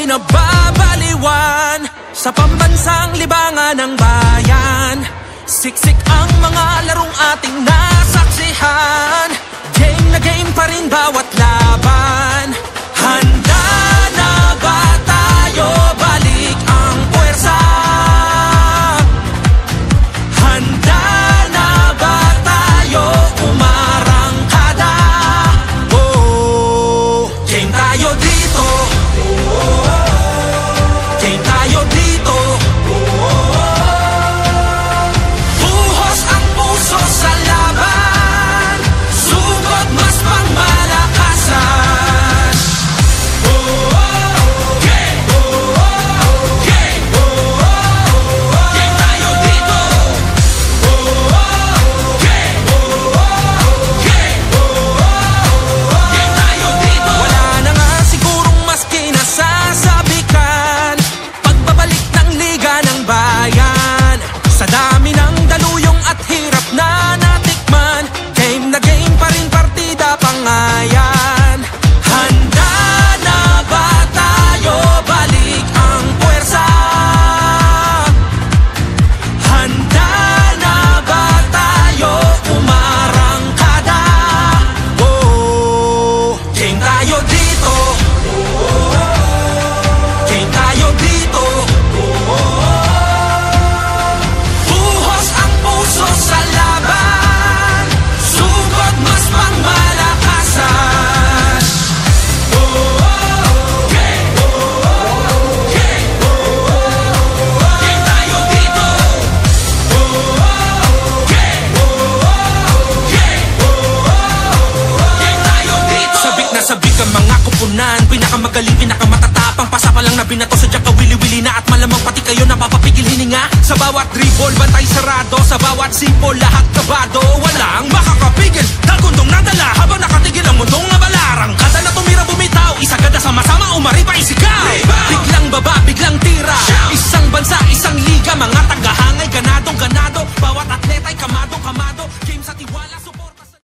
Nababaliwan sa pambansang libangan ng bayan. Siksik ang mga larong ating nasaksihan. Game na game pa rin bawat laban. Handa na ba tayo? Balik ang puwersa. Handa na ba tayo? Umarangkada. Oh, game tayo dito. Pinakamagaling, pinakamatatapang, pasapalang na binato, sadyang kawili-wili na at malamang pati kayo napapapigil hininga. Sa bawat dribble, bantay sarado, sa bawat simple, lahat kabado. Walang makakapigil, dagundong nadala habang nakatigil ang mundong abala. Rangkada na tumira bumitaw, isagad na